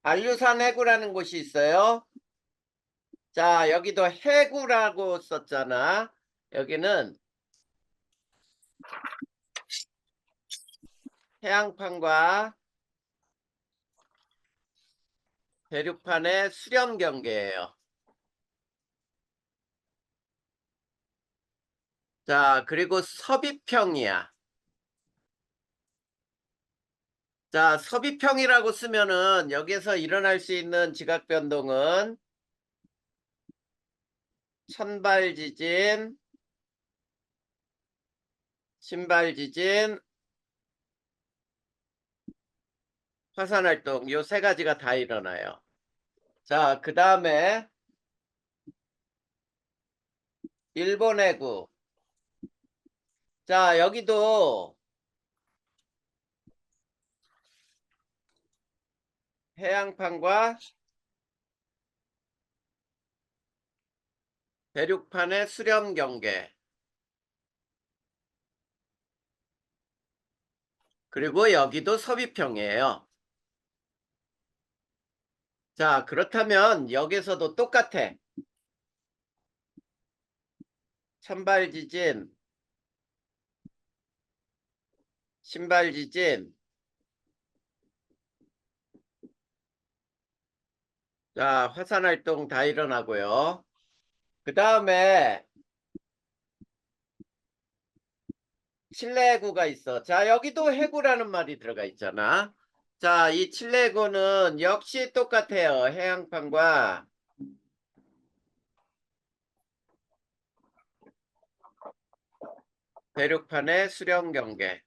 안류산 해구라는 곳이 있어요. 자, 여기도 해구라고 썼잖아. 여기는 해양판과 대륙판의 수렴 경계예요. 자, 그리고 서비평이야. 자, 서비평이라고 쓰면은 여기서 일어날 수 있는 지각 변동은 천발 지진, 신발 지진, 화산 활동 요 세 가지가 다 일어나요. 자, 그다음에 일본 해구. 자, 여기도 해양판과 대륙판의 수렴 경계. 그리고 여기도 서비평이에요. 자, 그렇다면 여기서도 똑같아. 천발 지진, 신발 지진. 자, 화산 활동 다 일어나고요. 그 다음에 칠레 해구가 있어. 자, 여기도 해구라는 말이 들어가 있잖아. 자, 이 칠레 해구는 역시 똑같아요. 해양판과 대륙판의 수렴 경계.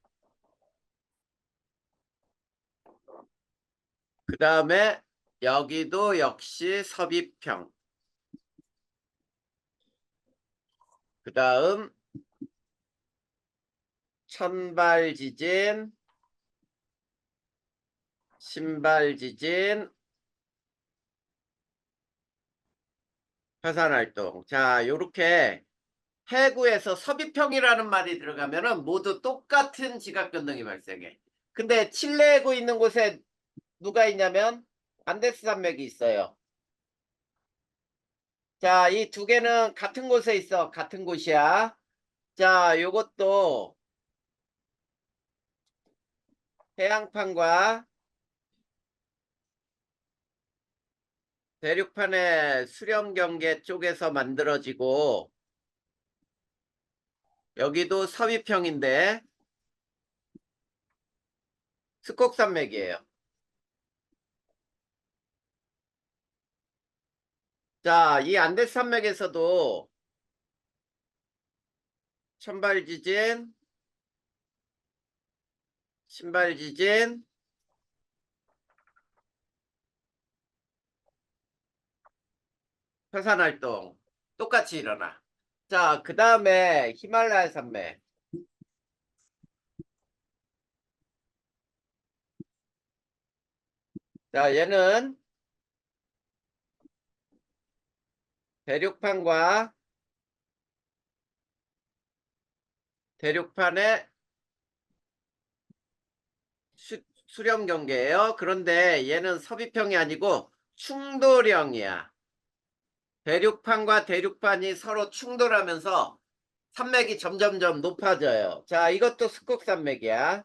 그 다음에 여기도 역시 서비평. 그 다음 천발 지진, 신발 지진, 화산 활동. 자, 요렇게 해구에서 서비평이라는 말이 들어가면은 모두 똑같은 지각 변동이 발생해. 근데 칠레 해구 있는 곳에 누가 있냐면 안데스 산맥이 있어요. 자, 이 두 개는 같은 곳에 있어. 같은 곳이야. 자, 요것도 해양판과 대륙판의 수렴 경계 쪽에서 만들어지고 여기도 서위평인데 스콕산맥이에요. 자, 이 안데스 산맥에서도 천발 지진, 신발 지진, 화산 활동 똑같이 일어나. 자, 그 다음에 히말라야 산맥. 자, 얘는 대륙판과 대륙판의 수렴 경계예요. 그런데 얘는 서비평이 아니고 충돌형이야. 대륙판과 대륙판이 서로 충돌하면서 산맥이 점점점 높아져요. 자, 이것도 스콕산맥이야.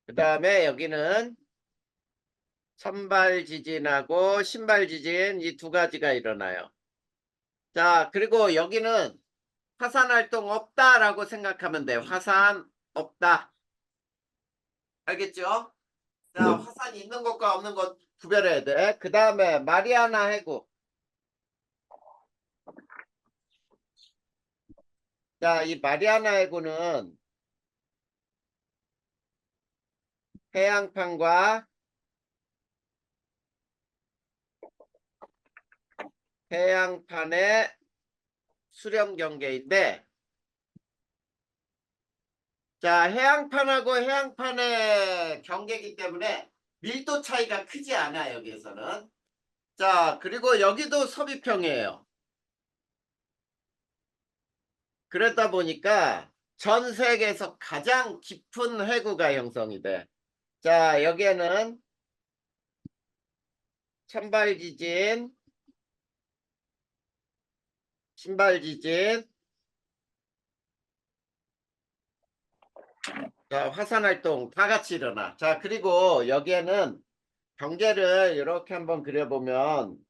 그 다음에 여기는 천발 지진하고 신발 지진 이 두 가지가 일어나요. 자, 그리고 여기는 화산 활동 없다라고 생각하면 돼. 화산 없다. 알겠죠? 자, 네. 화산이 있는 것과 없는 것 구별해야 돼. 그 다음에 마리아나 해구. 자, 이 마리아나 해구는 해양판과 해양판의 수렴 경계인데, 자, 해양판하고 해양판의 경계이기 때문에 밀도 차이가 크지 않아, 여기에서는. 자, 그리고 여기도 서비평이에요. 그러다 보니까 전 세계에서 가장 깊은 해구가 형성이 돼. 자, 여기에는 천발 지진, 신발 지진, 자, 화산 활동 다 같이 일어나. 자, 그리고 여기에는 경계를 이렇게 한번 그려보면,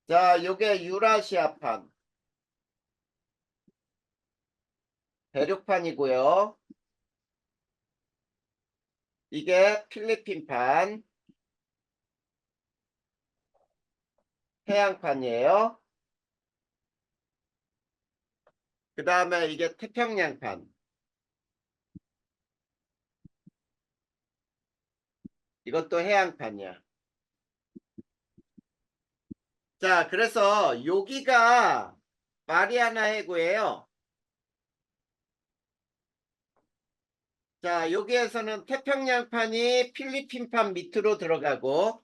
자, 요게 유라시아판, 대륙판이고요. 이게 필리핀판, 해양판이에요. 그 다음에 이게 태평양판. 이것도 해양판이야. 자, 그래서 여기가 마리아나 해구예요. 자, 여기에서는 태평양판이 필리핀판 밑으로 들어가고,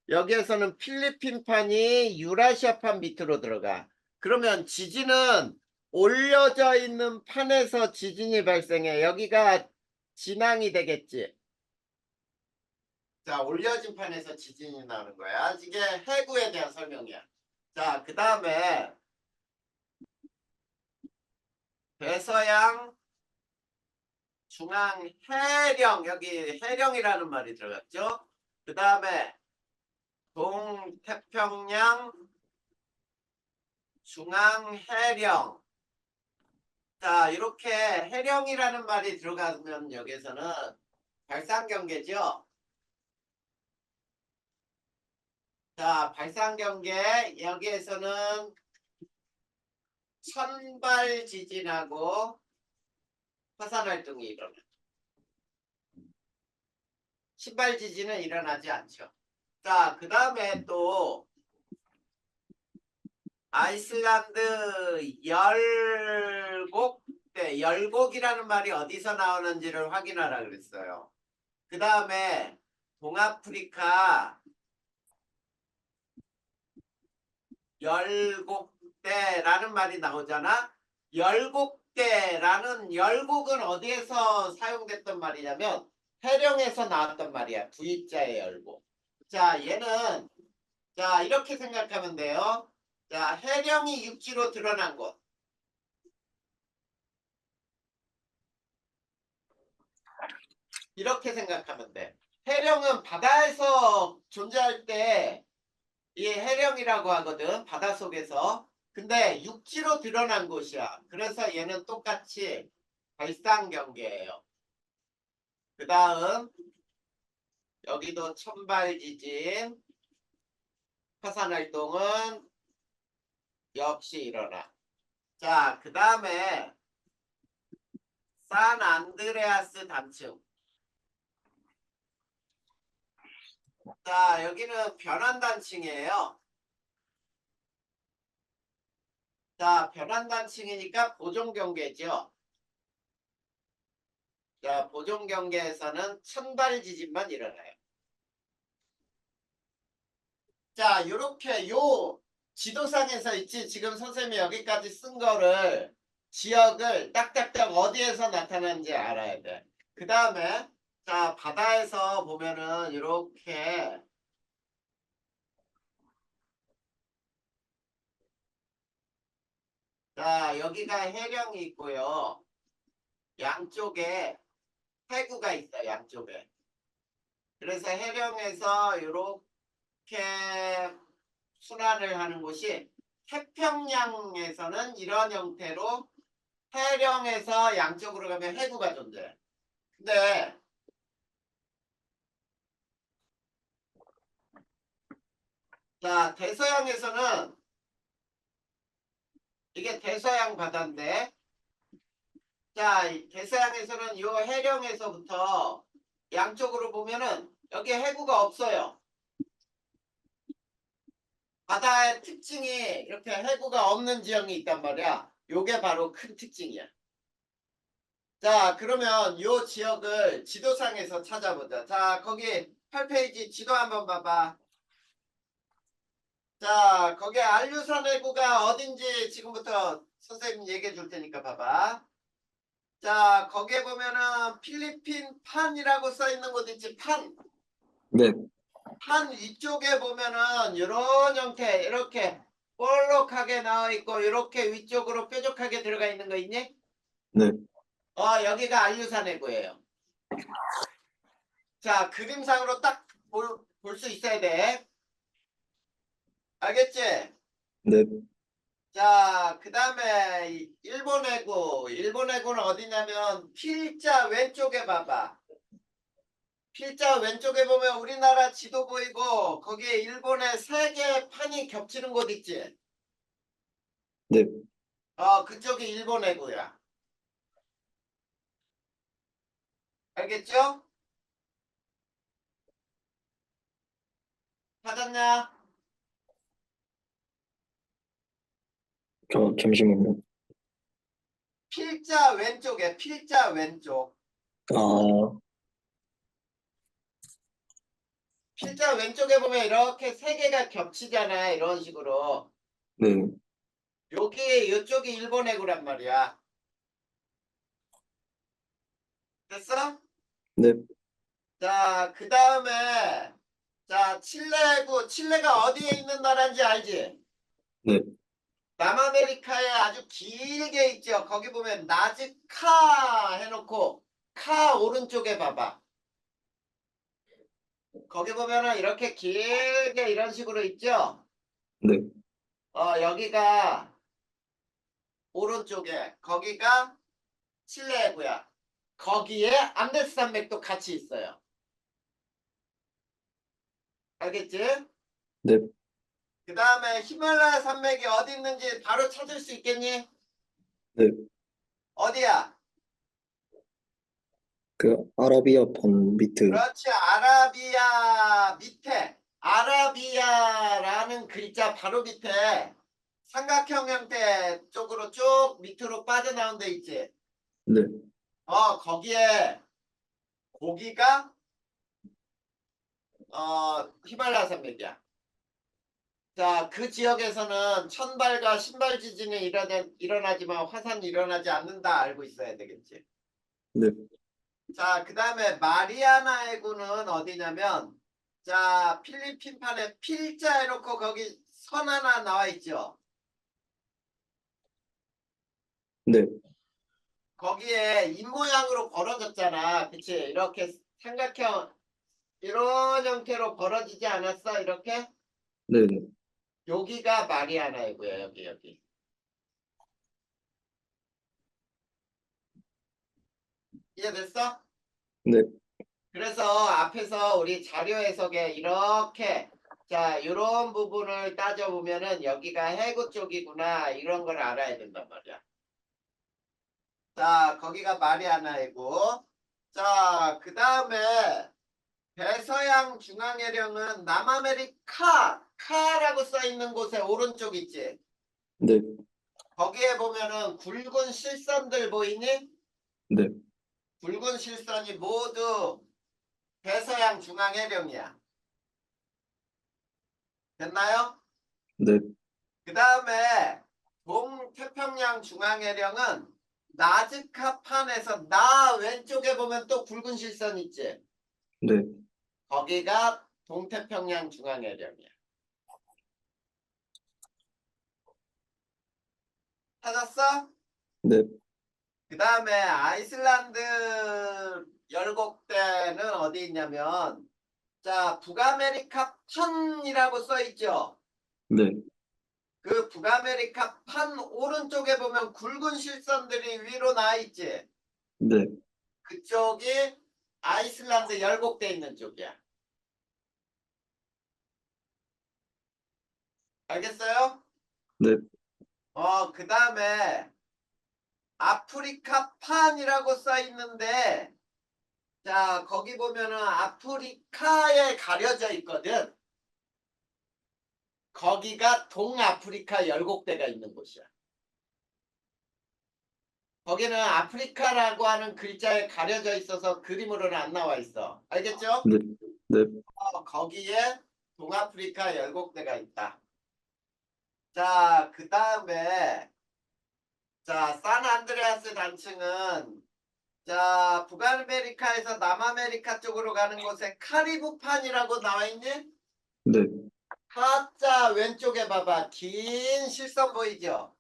여기에서는 필리핀판이 유라시아판 밑으로 들어가. 그러면 지진은 올려져 있는 판에서 지진이 발생해. 여기가 진앙이 되겠지. 자, 올려진 판에서 지진이 나오는 거야. 이게 해구에 대한 설명이야. 자, 그 다음에 대서양 중앙 해령, 여기 해령이라는 말이 들어갔죠. 그 다음에 동태평양 중앙 해령. 자, 이렇게 해령이라는 말이 들어가면 여기에서는 발상경계죠. 자, 발상경계 여기에서는 천발 지진하고 화산 활동이 일어나. 신발 지진은 일어나지 않죠. 자, 그 다음에 또 아이슬란드 열곡대, 열곡이라는 말이 어디서 나오는지를 확인하라 그랬어요. 그 다음에 동아프리카 열곡대라는 말이 나오잖아. 열곡대라는 열곡은 어디에서 사용됐던 말이냐면 해령에서 나왔던 말이야. V자의 열곡. 자, 얘는 자 이렇게 생각하면 돼요. 자, 해령이 육지로 드러난 곳. 이렇게 생각하면 돼. 해령은 바다에서 존재할 때 이 해령이라고 하거든. 바닷속에서. 근데 육지로 드러난 곳이야. 그래서 얘는 똑같이 발상경계예요. 그 다음 여기도 천발지진 화산활동은 역시 일어나. 자, 그 다음에 산안드레아스 단층. 자, 여기는 변환단층이에요. 자, 변환단층이니까 보존경계죠. 자, 보존경계에서는 천발지진만 일어나요. 자, 요렇게 요 지도상에서 있지. 지금 선생님이 여기까지 쓴 거를 지역을 딱딱딱 어디에서 나타나는지 알아야 돼. 그 다음에 자, 바다에서 보면은 이렇게 자, 여기가 해령이 있고요. 양쪽에 해구가 있어, 양쪽에. 그래서 해령에서 이렇게 순환을 하는 곳이 태평양에서는 이런 형태로 해령에서 양쪽으로 가면 해구가 존재해. 근데 자, 대서양에서는 이게 대서양 바다인데 자, 대서양에서는 이 해령에서부터 양쪽으로 보면은 여기 해구가 없어요. 바다의 특징이 이렇게 해구가 없는 지형이 있단 말이야. 요게 바로 큰 특징이야. 자, 그러면 요 지역을 지도상에서 찾아보자. 자, 거기 8페이지 지도 한번 봐봐. 자, 거기 안류산 해구가 어딘지 지금부터 선생님 얘기해 줄 테니까 봐봐. 자, 거기에 보면은 필리핀 판이라고 써 있는 곳 있지, 판. 네, 판 위쪽에 보면은 이런 형태, 이렇게 볼록하게 나와 있고, 이렇게 위쪽으로 뾰족하게 들어가 있는 거 있니? 네, 여기가 알류산 해구예요. 자, 그림상으로 딱 볼 수 있어야 돼. 알겠지? 네, 자, 그 다음에 일본 해구. 일본 해구는 어디냐면 필자 왼쪽에 봐봐. 필자 왼쪽에 보면 우리나라 지도 보이고 거기에 일본의 세 개 판이 겹치는 곳 있지? 네, 그쪽이 일본 해구야. 알겠죠? 찾았냐? 잠시만요. 필자 왼쪽에 필자 왼쪽. 아, 필자 왼쪽에 보면 이렇게 세 개가 겹치잖아. 이런 식으로. 네, 이쪽이 일본 해구란 말이야. 됐어? 네, 자, 그 다음에 자, 칠레 해구. 칠레가 어디에 있는 나라인지 알지? 네, 남아메리카에 아주 길게 있죠. 거기 보면 나즈카 해놓고 카 오른쪽에 봐봐. 거기 보면은 이렇게 길게 이런 식으로 있죠. 네, 여기가 오른쪽에 거기가 칠레해구야. 거기에 안데스 산맥도 같이 있어요. 알겠지? 네. 그 다음에 히말라야 산맥이 어디 있는지 바로 찾을 수 있겠니? 네. 어디야? 그 아라비아 판 밑에. 그렇지. 아라비아 밑에 아라비아라는 글자 바로 밑에 삼각형 형태 쪽으로 쭉 밑으로 빠져나온 데 있지. 네, 거기에 고기가 히말라야 산맥이야. 자, 그 지역에서는 천발과 신발 지진이 일어나지만 화산이 일어나지 않는다 알고 있어야 되겠지. 네, 자, 그 다음에 마리아나 해구는 어디냐면 자, 필리핀판에 필자 해놓고 거기 선 하나 나와 있죠. 네, 거기에 입모양으로 벌어졌잖아. 그치? 이렇게 삼각형 이런 형태로 벌어지지 않았어? 이렇게? 네, 네, 여기가 마리아나 해구야. 여기. 이해됐어? 네, 그래서 앞에서 우리 자료 해석에 이렇게 자, 이런 부분을 따져보면은 여기가 해구 쪽이구나. 이런 걸 알아야 된단 말이야. 자, 거기가 마리아나 해구. 자, 그 다음에 대서양 중앙해령은 카라고 써 있는 곳에 오른쪽 있지. 네, 거기에 보면은 굵은 실선들 보이니? 네, 굵은 실선이 모두 대서양 중앙해령이야. 됐나요? 네, 그 다음에 동태평양 중앙해령은 나즈카판에서 나 왼쪽에 보면 또 굵은 실선 있지. 네, 거기가 동태평양 중앙해령이야. 찾았어? 네, 그 다음에 아이슬란드 열곡대는 어디 있냐면 자, 북아메리카 판이라고 써 있죠. 네, 그 북아메리카 판 오른쪽에 보면 굵은 실선들이 위로 나 있지. 네, 그쪽이 아이슬란드 열곡대 있는 쪽이야. 알겠어요? 네, 그 다음에 아프리카 판이라고 써 있는데 자, 거기 보면은 아프리카에 가려져 있거든. 거기가 동아프리카 열곡대가 있는 곳이야. 거기는 아프리카라고 하는 글자에 가려져 있어서 그림으로는 안 나와 있어. 알겠죠? 네, 네, 거기에 동아프리카 열곡대가 있다. 자, 그 다음에 자, 산안드레아스 단층은 자, 북아메리카에서 남아메리카 쪽으로 가는 곳에 카리브판이라고 나와 있니? 네, 타짜 왼쪽에 봐봐. 긴 실선 보이죠?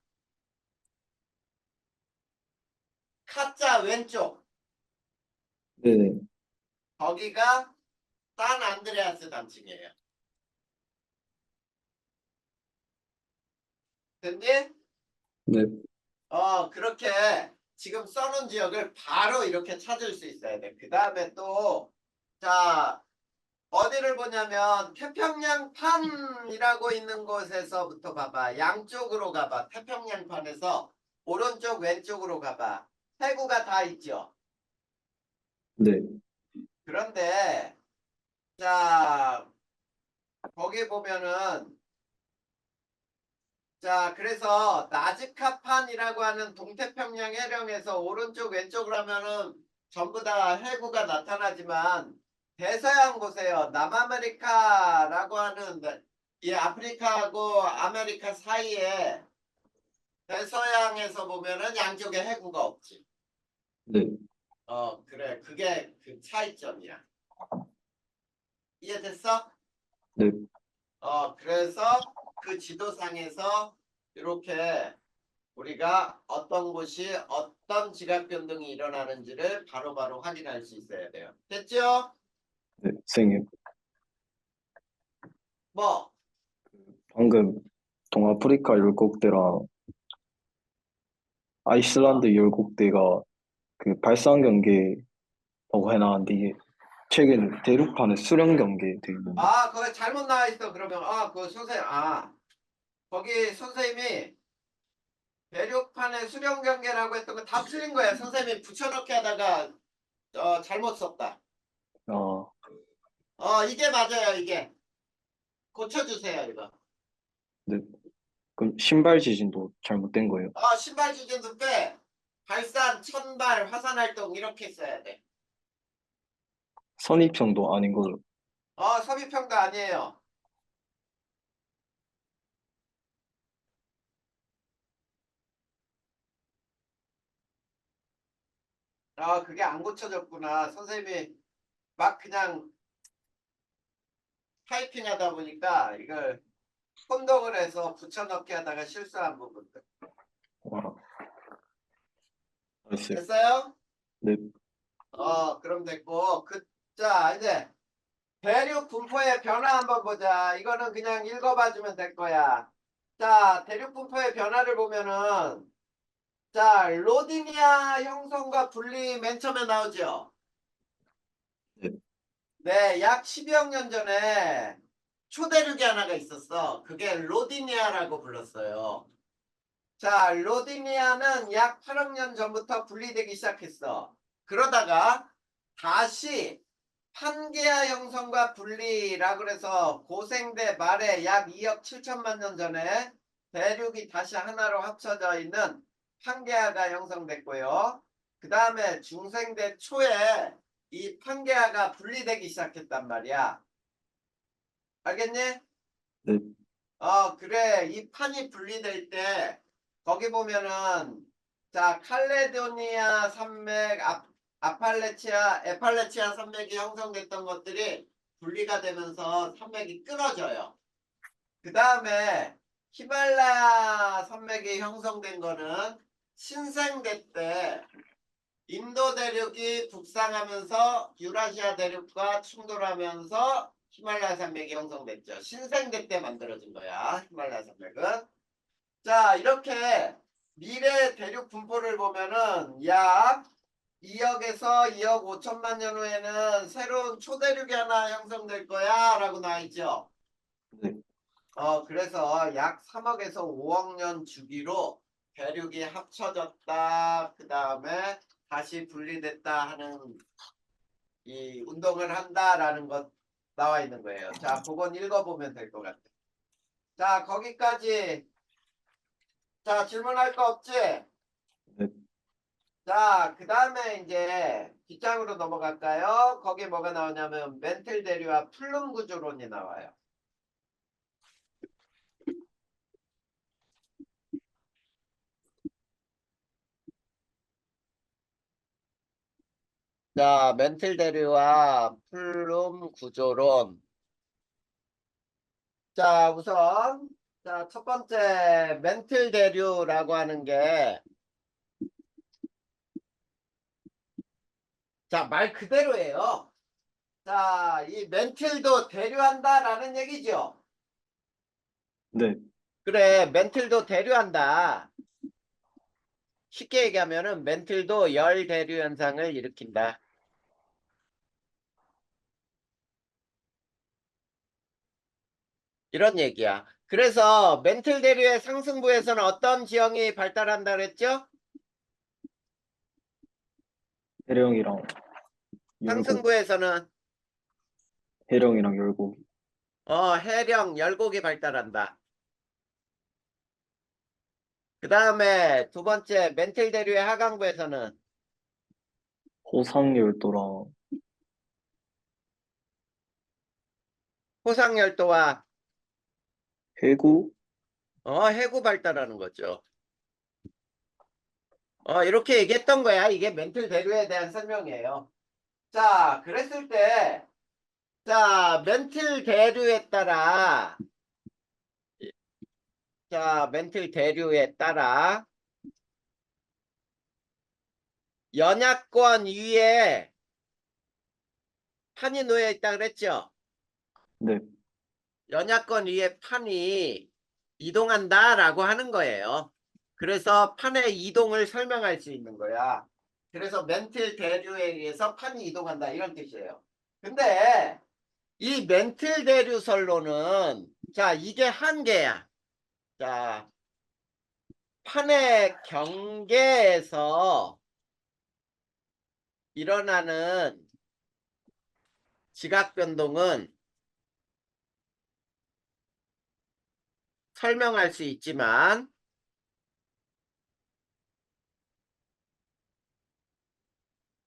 타짜 왼쪽. 네네, 거기가 산 안드레아스 단층이에요. 됐니? 네, 그렇게 지금 써놓은 지역을 바로 이렇게 찾을 수 있어야 돼. 그 다음에 또, 자, 어디를 보냐면 태평양판이라고 있는 곳에서부터 봐봐. 양쪽으로 가봐. 태평양판에서 오른쪽 왼쪽으로 가봐. 해구가 다 있죠. 네, 그런데 자 거기 보면은 자 그래서 나즈카판이라고 하는 동태평양 해령에서 오른쪽 왼쪽으로 하면은 전부 다 해구가 나타나지만 대서양 보세요. 남아메리카라고 하는 이 아프리카하고 아메리카 사이에 대서양에서 보면은 양쪽에 해구가 없지. 네, 그래. 그게 그 차이점이야. 이해됐어? 네, 그래서 그 지도상에서 이렇게 우리가 어떤 곳이 어떤 지각 변동이 일어나는지를 바로바로 확인할 수 있어야 돼요. 됐죠? 네, 선생님. 뭐? 방금 동아프리카 10곡대랑 아이슬란드 10곡대가 그 발상 경계라고 해놨는데 이게 최근 대륙판에 수령 경계 돼 있는데. 거기 잘못 나와 있어. 그러면 그 선생님 거기 선생님이 대륙판의 수령 경계라고 했던 거 다 틀린 거야. 선생님이 붙여넣기 하다가 잘못 썼다. 아, 이게 맞아요. 이게 고쳐주세요. 이거. 네. 그럼 신발 지진도 잘못된 거예요? 신발 주진도 빼. 발산, 천발, 화산 활동 이렇게 써야 돼. 선입형도 아닌 거죠? 섭입형도 아니에요. 그게 안 고쳐졌구나. 선생님이 막 그냥 타이핑 하다 보니까 이걸 혼동을 해서 붙여넣기 하다가 실수한 부분들. 와, 알았어요. 됐어요? 네, 그럼 됐고. 자, 이제 대륙 분포의 변화 한번 보자. 이거는 그냥 읽어봐 주면 될 거야. 자, 대륙 분포의 변화를 보면은 자, 로디니아 형성과 분리 맨 처음에 나오죠. 네, 네, 약 10여 년 전에 초대륙이 하나가 있었어. 그게 로디니아라고 불렀어요. 자, 로디니아는 약 8억 년 전부터 분리되기 시작했어. 그러다가 다시 판게아 형성과 분리라 그래서 고생대 말에 약 2억 7천만 년 전에 대륙이 다시 하나로 합쳐져 있는 판게아가 형성됐고요. 그 다음에 중생대 초에 이 판게아가 분리되기 시작했단 말이야. 알겠니? 네, 그래. 이 판이 분리될 때 거기 보면은 자 칼레도니아 산맥, 에팔레치아 산맥이 형성됐던 것들이 분리가 되면서 산맥이 끊어져요. 그 다음에 히말라야 산맥이 형성된 거는 신생대 때 인도 대륙이 북상하면서 유라시아 대륙과 충돌하면서 히말라야 산맥이 형성됐죠. 신생대 때 만들어진 거야. 히말라야 산맥은. 자, 이렇게 미래 대륙 분포를 보면은 약 2억에서 2억 5천만 년 후에는 새로운 초대륙이 하나 형성될 거야 라고 나와 있죠. 네, 그래서 약 3억에서 5억 년 주기로 대륙이 합쳐졌다. 그 다음에 다시 분리됐다 하는 이 운동을 한다라는 것 나와 있는 거예요. 자, 그건 읽어보면 될 것 같아. 자, 거기까지. 자, 질문할 거 없지? 네. 자, 그 다음에 이제 뒷장으로 넘어갈까요? 거기 뭐가 나오냐면 멘틀 대류와 플룸 구조론이 나와요. 자, 멘틀 대류와 플룸 구조론. 자, 우선 자, 첫 번째 멘틀 대류라고 하는 게 자, 말 그대로예요. 자, 이 멘틀도 대류한다라는 얘기죠. 네, 그래, 멘틀도 대류한다. 쉽게 얘기하면은 멘틀도 열 대류 현상을 일으킨다. 이런 얘기야. 그래서 멘틀 대류의 상승부에서는 어떤 지형이 발달한다 그랬죠? 해령이랑 열곡, 상승부에서는 해령이랑 열곡, 해령 열곡이 발달한다. 그 다음에 두 번째 멘틀 대류의 하강부에서는 호상열도랑 호상열도와 해구, 해구 발달하는 거죠. 이렇게 얘기했던 거야. 이게 멘틀 대류에 대한 설명이에요. 자, 그랬을 때, 자, 멘틀 대류에 따라, 자, 멘틀 대류에 따라 연약권 위에 판이 놓여 있다 그랬죠? 네, 연약권 위에 판이 이동한다라고 하는 거예요. 그래서 판의 이동을 설명할 수 있는 거야. 그래서 멘틀 대류에 의해서 판이 이동한다 이런 뜻이에요. 근데 이 멘틀 대류설로는 자 이게 한계야. 자 판의 경계에서 일어나는 지각 변동은 설명할 수 있지만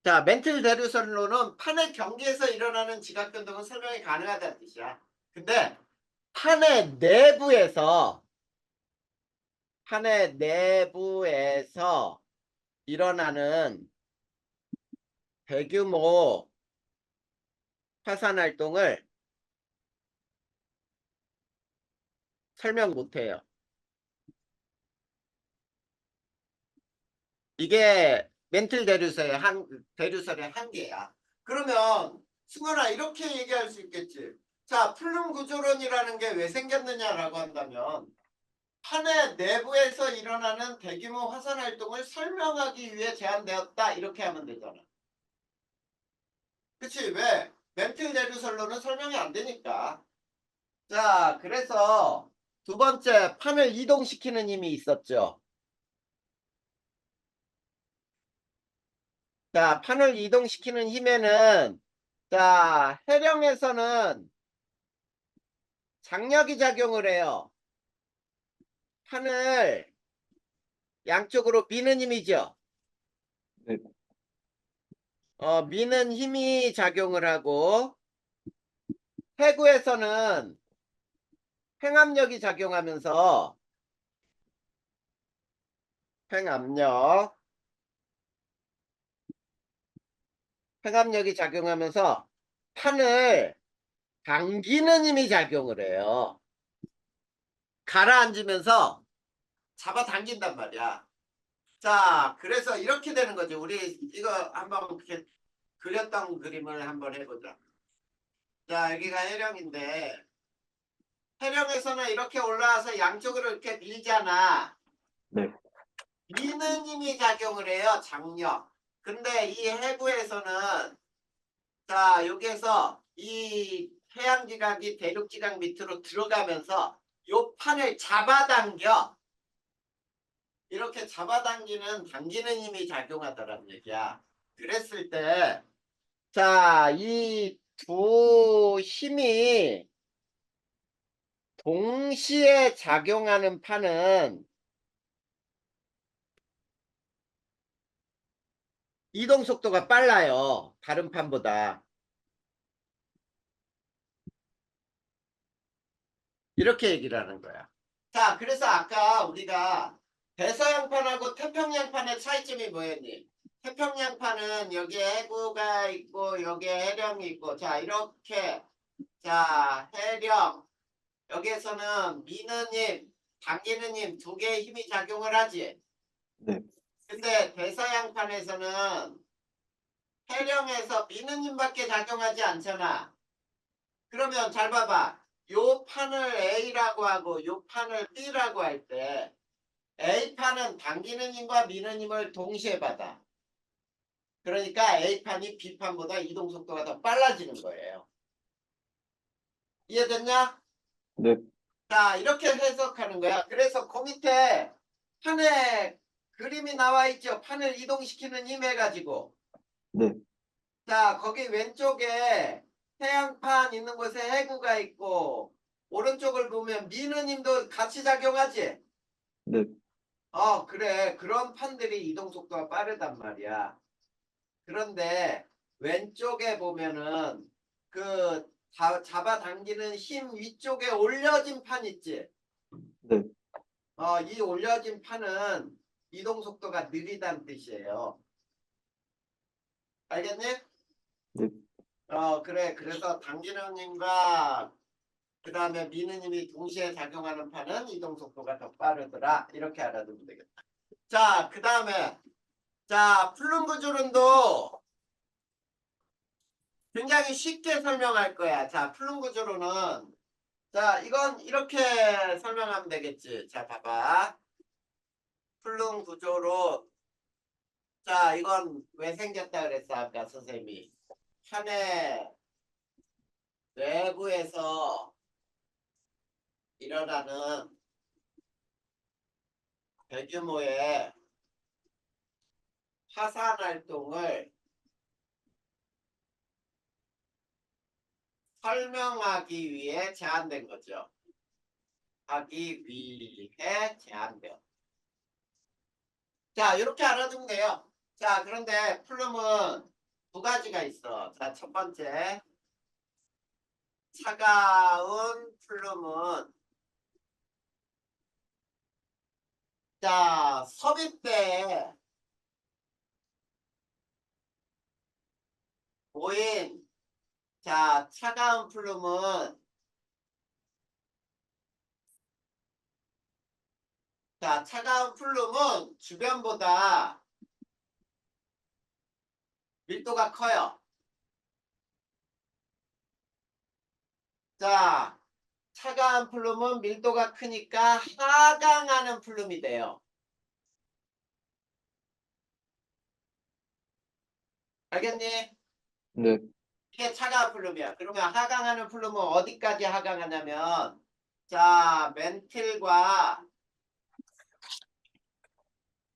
자, 멘틀 대류설로는 판의 경계에서 일어나는 지각 변동은 설명이 가능하다는 뜻이야. 근데 판의 내부에서 일어나는 대규모 파산 활동을 설명 못해요. 이게 멘틀 대류설의 한계야. 그러면 승원아 이렇게 얘기할 수 있겠지. 자, 플룸 구조론이라는 게 왜 생겼느냐라고 한다면 판의 내부에서 일어나는 대규모 화산 활동을 설명하기 위해 제안되었다. 이렇게 하면 되잖아. 그치? 왜? 멘틀 대류설로는 설명이 안 되니까. 자, 그래서 두 번째 판을 이동시키는 힘이 있었죠. 자, 판을 이동시키는 힘에는 자, 해령에서는 장력이 작용을 해요. 판을 양쪽으로 미는 힘이죠. 네, 미는 힘이 작용을 하고 해구에서는 횡압력이 작용하면서 횡압력, 횡압력이 작용하면서 판을 당기는 힘이 작용을 해요. 가라앉으면서 잡아당긴단 말이야. 자, 그래서 이렇게 되는 거지. 우리 이거 한번 이렇게 그렸던 그림을 한번 해보자. 자, 여기가 해령인데 해령에서는 이렇게 올라와서 양쪽으로 이렇게 밀잖아. 네, 미는 힘이 작용을 해요. 장력. 근데 이 해구에서는 자, 여기에서 이 해양지각이 대륙지각 밑으로 들어가면서 요 판을 잡아당겨. 이렇게 잡아당기는 당기는 힘이 작용하더란 얘기야. 그랬을 때, 자, 이 두 힘이 동시에 작용하는 판은 이동 속도가 빨라요. 다른 판보다. 이렇게 얘기를 하는 거야. 자, 그래서 아까 우리가 대서양판하고 태평양판의 차이점이 뭐였니? 태평양파는 여기에 해구가 있고 여기에 해령이 있고 자 이렇게 자 해령 여기에서는 미느님 당기느님 두 개의 힘이 작용을 하지. 네, 근데 대서양판에서는 해령에서 미느님밖에 작용하지 않잖아. 그러면 잘 봐봐. 요 판을 A라고 하고 요 판을 B라고 할 때 A판은 당기는 힘과 미는 힘을 동시에 받아. 그러니까 A판이 B판보다 이동 속도가 더 빨라지는 거예요. 이해됐냐? 네, 자, 이렇게 해석하는 거야. 그래서 그 밑에 판에 그림이 나와 있죠. 판을 이동시키는 힘 해가지고. 네, 자, 거기 왼쪽에 태양판 있는 곳에 해구가 있고 오른쪽을 보면 미는 힘도 같이 작용하지. 네, 그래. 그런 판들이 이동 속도가 빠르단 말이야. 그런데 왼쪽에 보면은 그 잡아당기는 힘 위쪽에 올려진 판 있지. 네, 이 올려진 판은 이동 속도가 느리다는 뜻이에요. 알겠니? 네, 그래. 그래서 당기는 힘과 그 다음에 미는 힘이 동시에 작용하는 판은 이동 속도가 더 빠르더라. 이렇게 알아두면 되겠다. 자, 그 다음에 자, 플룸 구조론도 굉장히 쉽게 설명할 거야. 자, 플룸 구조로는 자, 이건 이렇게 설명하면 되겠지. 자, 봐봐. 플룸 구조로 자, 이건 왜 생겼다 그랬어? 아까 선생님이. 판의 내부에서 일어나는 대규모의 화산 활동을 설명하기 위해 제안된 거죠. 하기 위해 제안된. 자, 이렇게 알아두면 돼요. 자, 그런데 플룸은 두 가지가 있어. 자, 첫 번째. 차가운 플룸은 자, 섭입대에 모인 자, 차가운 플룸은 자, 차가운 플룸은 주변보다 밀도가 커요. 자, 차가운 플룸은 밀도가 크니까 하강하는 플룸이 돼요. 알겠니? 네, 이게 차가운 플룸이야. 그러면 하강하는 플룸은 어디까지 하강하냐면 자, 멘틀과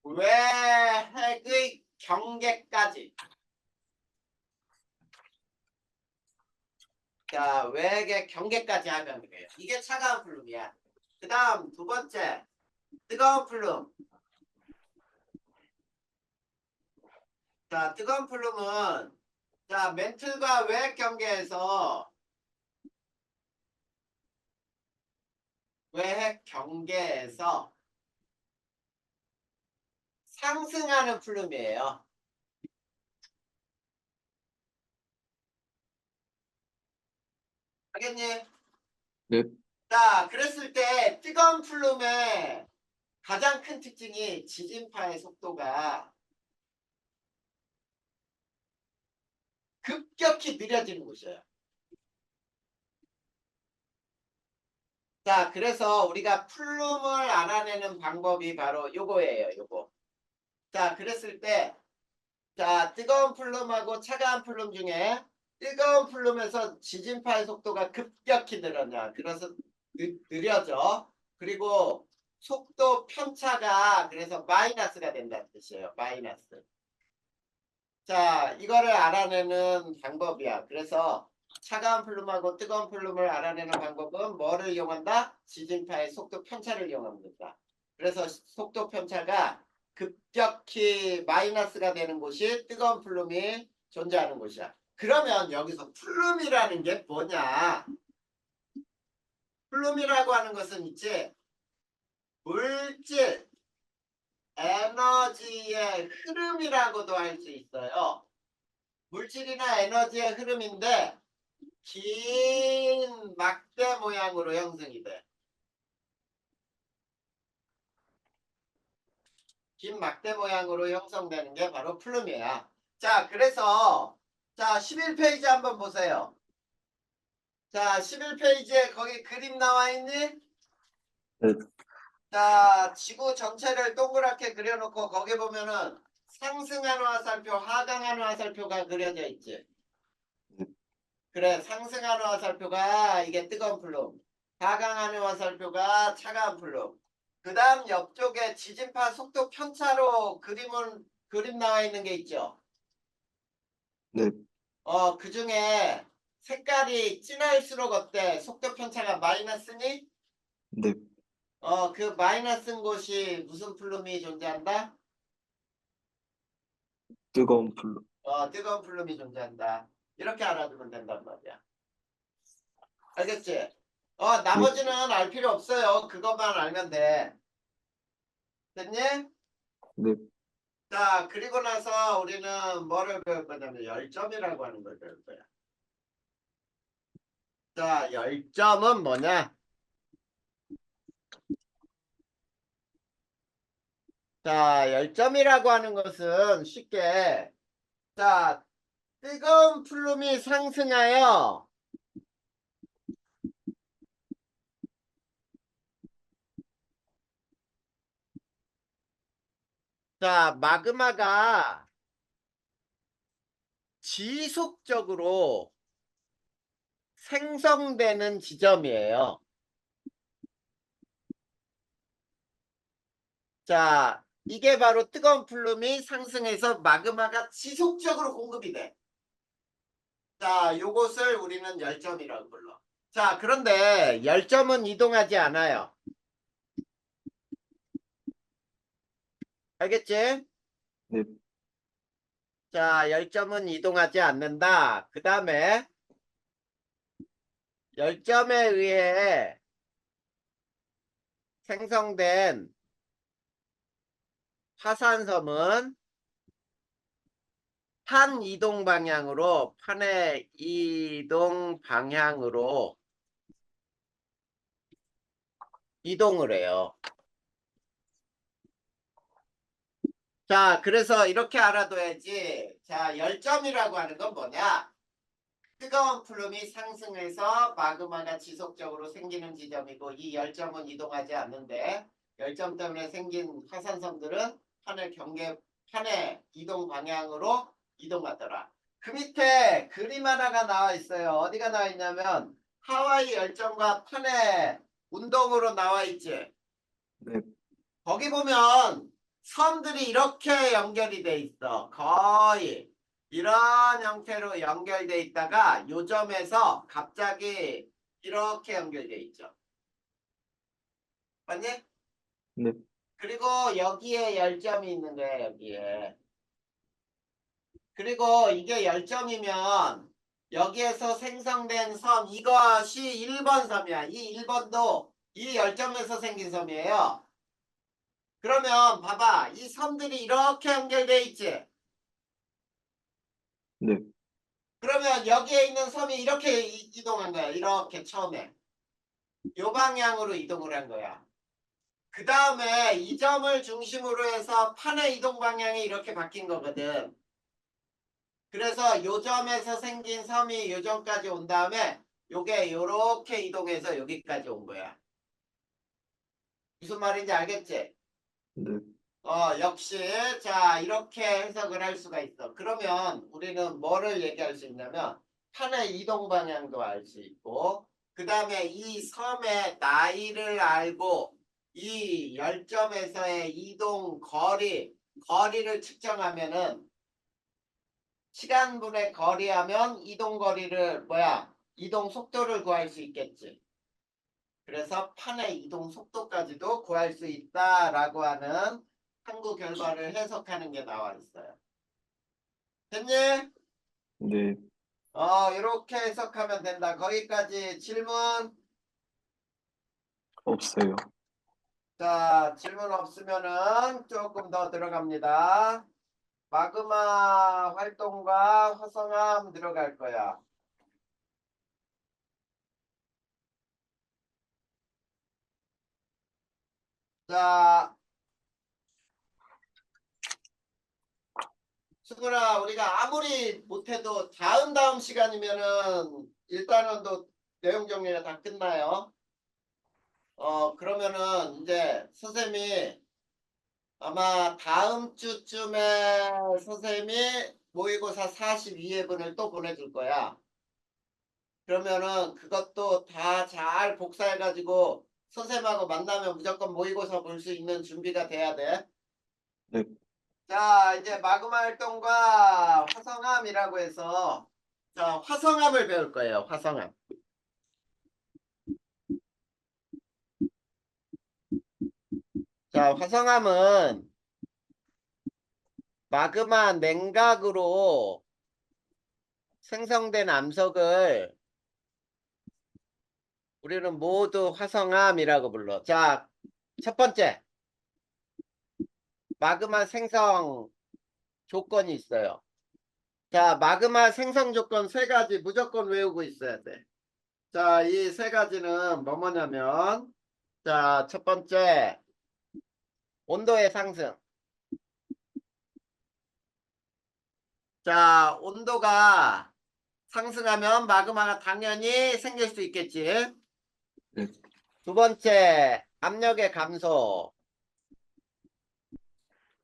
외핵의 경계까지. 자, 외핵의 경계까지 하강이 돼요. 이게 차가운 플룸이야. 그 다음 두 번째 뜨거운 플룸. 자, 뜨거운 플룸은 자, 멘틀과 외핵 경계에서 외핵 경계에서 상승하는 플룸이에요. 알겠니? 네, 자, 그랬을 때 뜨거운 플룸의 가장 큰 특징이 지진파의 속도가 급격히 느려지는 곳이에요. 자, 그래서 우리가 플룸을 알아내는 방법이 바로 요거예요, 요거. 자, 그랬을 때, 자, 뜨거운 플룸하고 차가운 플룸 중에 뜨거운 플룸에서 지진파의 속도가 급격히 늘어나. 그래서 느려져. 그리고 속도 편차가 그래서 마이너스가 된다는 뜻이에요. 마이너스. 자, 이거를 알아내는 방법이야. 그래서 차가운 플룸하고 뜨거운 플룸을 알아내는 방법은 뭐를 이용한다? 지진파의 속도 편차를 이용합니다. 그래서 속도 편차가 급격히 마이너스가 되는 곳이 뜨거운 플룸이 존재하는 곳이야. 그러면 여기서 플룸이라는 게 뭐냐? 플룸이라고 하는 것은 있지 물질, 에너지 에너지의 흐름이라고도 할 수 있어요. 물질이나 에너지의 흐름인데 긴 막대 모양으로 형성이 돼. 긴 막대 모양으로 형성되는 게 바로 플룸이야. 자, 그래서 자, 11페이지 한번 보세요. 자, 11페이지에 거기 그림 나와 있니? 네, 자, 지구 전체를 동그랗게 그려놓고 거기 보면은 상승하는 화살표, 하강하는 화살표가 그려져 있지. 그래, 상승하는 화살표가 이게 뜨거운 플룸, 하강하는 화살표가 차가운 플룸. 그 다음 옆쪽에 지진파 속도 편차로 그림 나와 있는 게 있죠. 네, 그 중에 색깔이 진할수록 어때? 속도 편차가 마이너스니? 네, 그 마이너스인 곳이 무슨 플룸이 존재한다? 뜨거운 불로. 뜨거운 플룸이 존재한다. 이렇게 알아두면 된단 말이야. 알겠지? 네, 나머지는 알 필요 없어요. 그것만 알면 돼. 됐니? 네, 자, 그리고 나서 우리는 뭐를 배울 거냐면 열점이라고 하는 걸 배울 거야. 자, 열점은 뭐냐? 자, 열점이라고 하는 것은 쉽게 자, 뜨거운 플룸이 상승하여 자, 마그마가 지속적으로 생성되는 지점이에요. 자, 이게 바로 뜨거운 플룸이 상승해서 마그마가 지속적으로 공급이 돼. 자, 요것을 우리는 열점이라고 불러. 자, 그런데 열점은 이동하지 않아요. 알겠지? 네, 자, 열점은 이동하지 않는다. 그 다음에 열점에 의해 생성된 화산섬은 판 이동 방향으로, 판의 이동 방향으로 이동을 해요. 자, 그래서 이렇게 알아둬야지. 자, 열점이라고 하는 건 뭐냐? 뜨거운 플룸이 상승해서 마그마가 지속적으로 생기는 지점이고 이 열점은 이동하지 않는데 열점 때문에 생긴 화산섬들은 판의 이동 방향으로 이동하더라. 그 밑에 그림 하나가 나와 있어요. 어디가 나와 있냐면 하와이 열점과 판의 운동으로 나와 있지. 네, 거기 보면 섬들이 이렇게 연결이 돼 있어. 거의 이런 형태로 연결돼 있다가 요점에서 갑자기 이렇게 연결돼 있죠. 맞니? 네, 그리고 여기에 열점이 있는 거야, 여기에. 그리고 이게 열점이면 여기에서 생성된 섬, 이것이 1번 섬이야. 이 1번도 이 열점에서 생긴 섬이에요. 그러면 봐봐. 이 섬들이 이렇게 연결돼 있지. 네, 그러면 여기에 있는 섬이 이렇게 이동한 거야. 이렇게 처음에. 요 방향으로 이동을 한 거야. 그 다음에 이 점을 중심으로 해서 판의 이동 방향이 이렇게 바뀐 거거든. 그래서 요 점에서 생긴 섬이 요 점까지 온 다음에 요게 요렇게 이동해서 여기까지 온 거야. 무슨 말인지 알겠지? 네, 역시 자 이렇게 해석을 할 수가 있어. 그러면 우리는 뭐를 얘기할 수 있냐면 판의 이동 방향도 알 수 있고 그 다음에 이 섬의 나이를 알고 이 열점에서의 이동 거리를 측정하면은 시간분의 거리하면 이동 거리를 이동 속도를 구할 수 있겠지. 그래서 판의 이동 속도까지도 구할 수 있다라고 하는 탐구 결과를 해석하는 게 나와 있어요. 됐니? 네, 이렇게 해석하면 된다. 거기까지 질문. 없어요. 자, 질문 없으면은 조금 더 들어갑니다. 마그마 활동과 화성암 들어갈 거야. 자, 수근아, 우리가 아무리 못해도 다음 시간이면은 일단은 또 내용 정리가 다 끝나요. 그러면은 이제 선생님이 아마 다음 주쯤에 선생님이 모의고사 42회분을 또 보내줄 거야. 그러면은 그것도 다 잘 복사해가지고 선생님하고 만나면 무조건 모의고사 볼 수 있는 준비가 돼야 돼. 네, 자, 이제 마그마 활동과 화성암이라고 해서 자, 화성암을 배울 거예요. 화성암. 자, 화성암은 마그마 냉각으로 생성된 암석을 우리는 모두 화성암이라고 불러. 자, 첫 번째, 마그마 생성 조건이 있어요. 자, 마그마 생성 조건 세 가지 무조건 외우고 있어야 돼. 자, 이 세 가지는 뭐냐면, 자, 첫 번째, 온도의 상승. 자, 온도가 상승하면 마그마가 당연히 생길 수 있겠지. 네, 두 번째, 압력의 감소.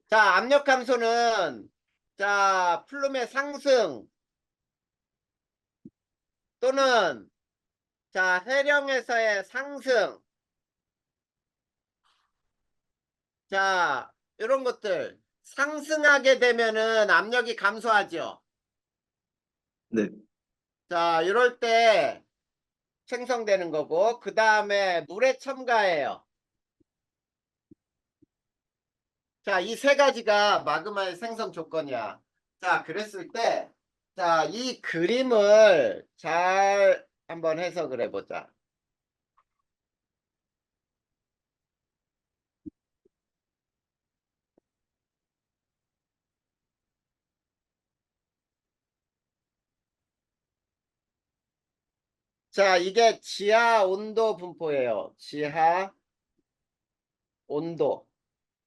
자, 압력 감소는 자, 플룸의 상승 또는 자, 해령에서의 상승. 자, 이런 것들 상승하게 되면은 압력이 감소하죠. 네, 자, 이럴 때 생성되는 거고, 그 다음에 물에 첨가해요. 자, 이 세 가지가 마그마의 생성 조건이야. 자, 그랬을 때, 자, 이 그림을 잘 한번 해석을 해보자. 자, 이게 지하 온도 분포예요. 지하 온도.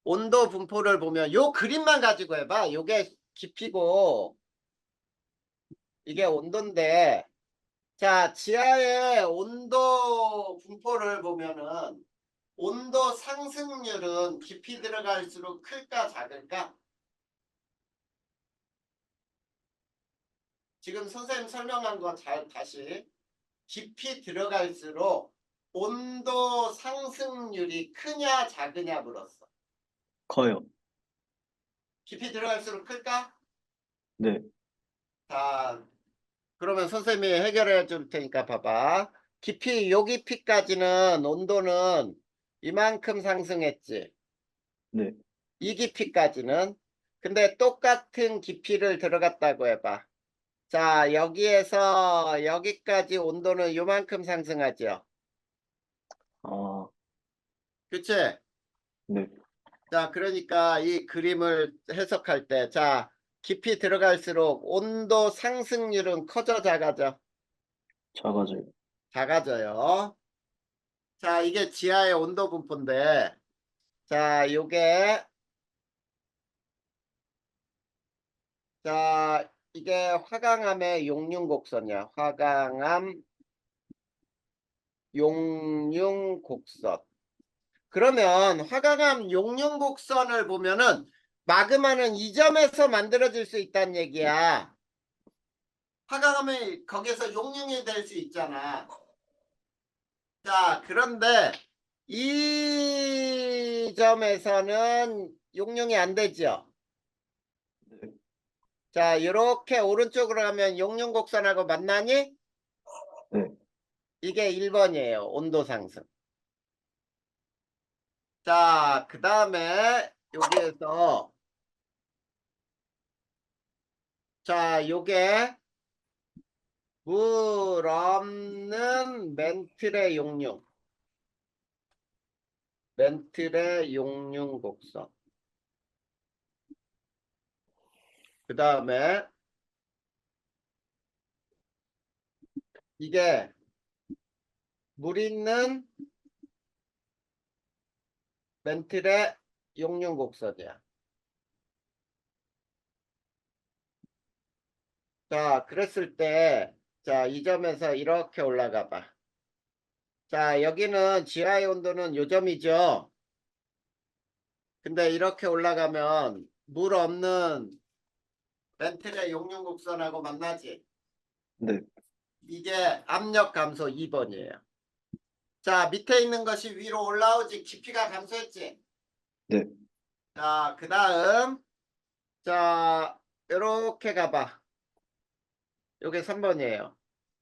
온도 분포를 보면 요 그림만 가지고 해봐. 요게 깊이고 이게 온도인데 자, 지하의 온도 분포를 보면은 온도 상승률은 깊이 들어갈수록 클까 작을까? 지금 선생님 설명한 거 잘 다시 깊이 들어갈수록 온도 상승률이 크냐 작으냐 물었어. 커요. 깊이 들어갈수록 클까? 네, 자, 그러면 선생님이 해결해 줄 테니까 봐봐. 깊이, 요 깊이까지는 온도는 이만큼 상승했지. 네, 이 깊이까지는. 근데 똑같은 깊이를 들어갔다고 해봐. 자, 여기에서 여기까지 온도는 요만큼 상승하죠. 아, 그치? 네, 자, 그러니까 이 그림을 해석할 때, 자, 깊이 들어갈수록 온도 상승률은 커져, 작아져? 작아져요. 작아져요. 자, 이게 지하의 온도 분포인데, 자, 요게, 자, 이게 화강암의 용융곡선이야. 화강암 용융곡선. 그러면 화강암 용융곡선을 보면은 마그마는 이 점에서 만들어질 수 있다는 얘기야. 화강암이 거기서 용융이 될 수 있잖아. 자, 그런데 이 점에서는 용융이 안 되죠. 네, 자, 이렇게 오른쪽으로 가면 용융곡선하고 만나니? 네, 이게 1번이에요. 온도 상승. 자, 그 다음에 여기에서 자, 요게 물 없는 멘틀의 용융. 멘틀의 용융 곡선. 그 다음에 이게 물 있는 멘틀의 용융 곡선이야. 자, 그랬을 때, 자, 이 점에서 이렇게 올라가 봐. 자, 여기는 지하의 온도는 요 점이죠. 근데 이렇게 올라가면 물 없는 멘틀의 용융 곡선하고 만나지. 네, 이게 압력 감소 2번이에요. 자, 밑에 있는 것이 위로 올라오지. 깊이가 감소했지. 네, 자, 그 다음, 자, 요렇게 가봐. 요게 3번이에요.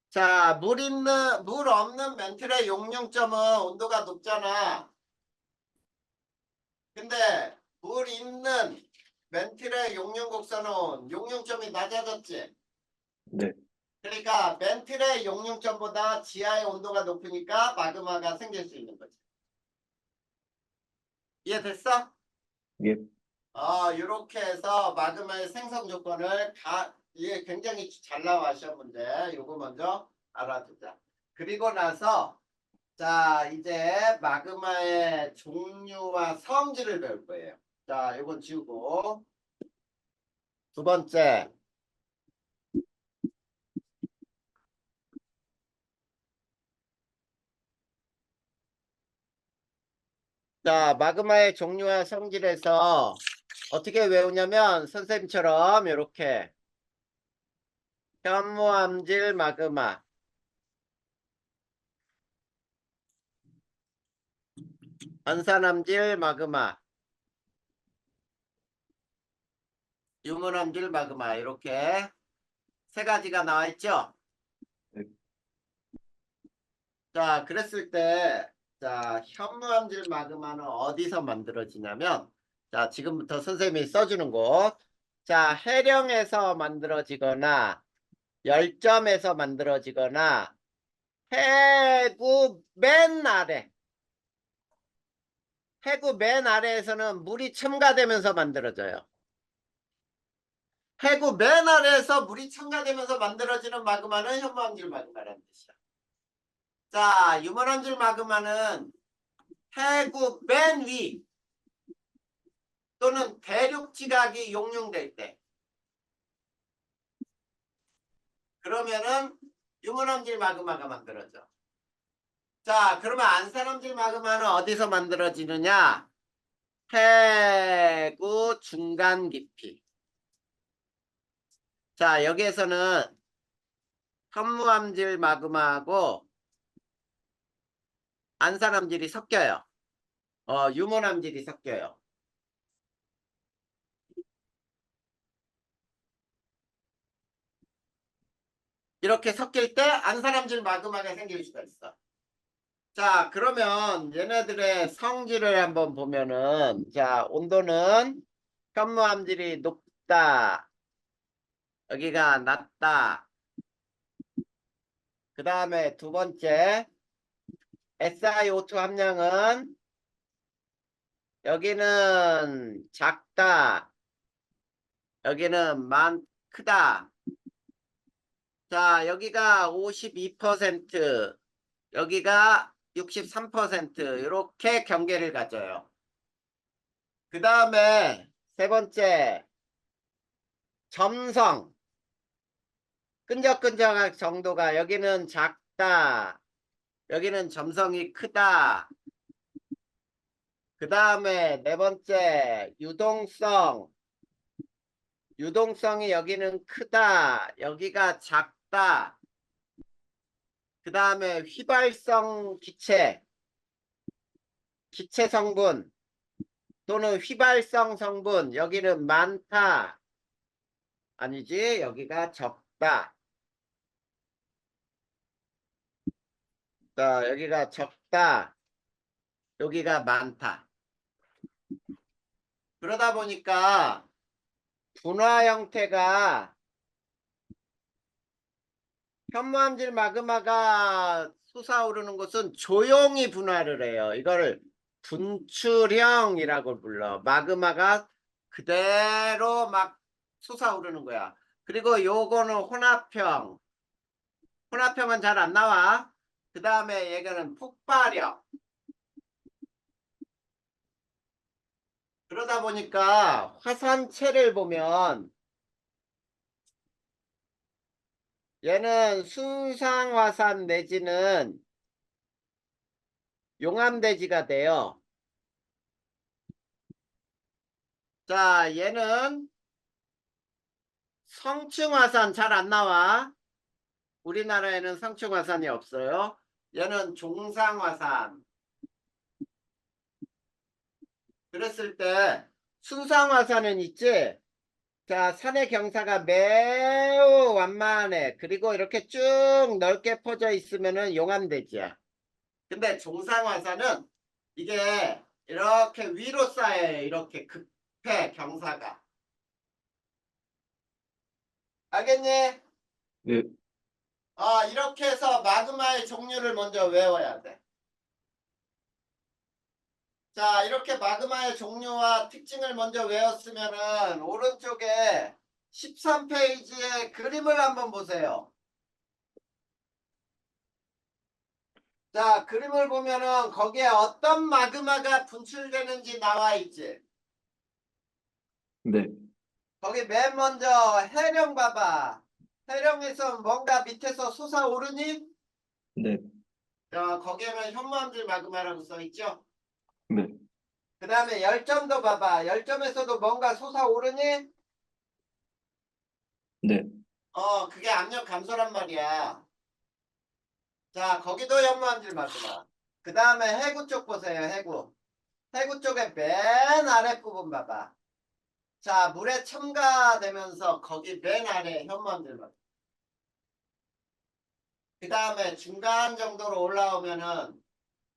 자, 물 없는 멘틀의 용융점은 온도가 높잖아. 근데 물 있는 멘틀의 용융 곡선은 용융점이 낮아졌지. 네, 그러니까 멘틀의 용융점보다 지하의 온도가 높으니까 마그마가 생길 수 있는 거지. 이해됐어? 예, 이렇게 해서 마그마의 생성 조건을 이게 굉장히 잘 나와 시험 문제. 요거 먼저 알아두자. 그리고 나서 자 이제 마그마의 종류와 성질을 배울 거예요. 자 요건 지우고 두 번째 자 마그마의 종류와 성질에서 어떻게 외우냐면 선생님처럼 이렇게 현무암질 마그마 안산암질 마그마 유문암질 마그마 이렇게 세 가지가 나와 있죠. 네, 자 그랬을 때 자 현무암질 마그마는 어디서 만들어지냐면 자 지금부터 선생님이 써주는 곳 자 해령에서 만들어지거나 열점에서 만들어지거나 해구 맨 아래 해구 맨 아래에서는 물이 첨가되면서 만들어져요. 해구 맨 아래에서 물이 첨가되면서 만들어지는 마그마는 현무암질 마그마라는 뜻이야. 자 유문암질 마그마는 해구 맨 위 또는 대륙 지각이 용융될 때 그러면은 유문암질 마그마가 만들어져. 자 그러면 안산암질 마그마는 어디서 만들어지느냐? 해구 중간 깊이. 자 여기에서는 현무암질 마그마하고 안산암질이 섞여요. 유문암질이 섞여요. 이렇게 섞일 때 안산암질 마그마가 생길 수가 있어. 자, 그러면 얘네들의 성질을 한번 보면은, 자, 온도는 현무암질이 높다. 여기가 낮다. 그 다음에 두 번째, SiO2 함량은 여기는 작다. 여기는 크다. 자, 여기가 52%, 여기가 63% 이렇게 경계를 가져요. 그 다음에 세 번째 점성 끈적끈적한 정도가 여기는 작다 여기는 점성이 크다. 그 다음에 네 번째 유동성이 여기는 크다 여기가 작다. 그 다음에 휘발성 기체 성분 또는 휘발성 성분 여기는 많다. 아니지 여기가 적다. 자 여기가 적다 여기가 많다. 그러다 보니까 분화 형태가 현무암질 마그마가 솟아오르는 곳은 조용히 분화를 해요. 이거를 분출형이라고 불러. 마그마가 그대로 막 솟아오르는 거야. 그리고 요거는 혼합형. 혼합형은 잘 안 나와. 그 다음에 얘가는 폭발형. 그러다 보니까 화산체를 보면 얘는 순상화산 내지는 용암대지가 돼요. 자, 얘는 성층화산 잘 안 나와. 우리나라에는 성층화산이 없어요. 얘는 종상화산. 그랬을 때 순상화산은 있지. 자, 산의 경사가 매우 완만해. 그리고 이렇게 쭉 넓게 퍼져 있으면은 용암대지야. 근데 종상화산은 이게 이렇게 위로 쌓여요. 이렇게 급해 경사가. 알겠니? 네, 이렇게 해서 마그마의 종류를 먼저 외워야 돼. 자, 이렇게 마그마의 종류와 특징을 먼저 외웠으면은 오른쪽에 13페이지의 그림을 한번 보세요. 자, 그림을 보면은 거기에 어떤 마그마가 분출되는지 나와 있지. 네, 거기 맨 먼저 해령 봐봐. 해령에서 뭔가 밑에서 솟아오르니? 네, 거기에는 현무암질 마그마라고 써 있죠. 네, 그 다음에 열점도 봐봐. 열점에서도 뭔가 솟아오르니? 네, 그게 압력 감소란 말이야. 자, 거기도 현무암질 마그마. 그 다음에 해구 쪽 보세요. 해구. 해구 쪽에 맨 아랫부분 봐봐. 자, 물에 첨가되면서 거기 맨 아래 현무암질 마그마. 그 다음에 중간 정도로 올라오면은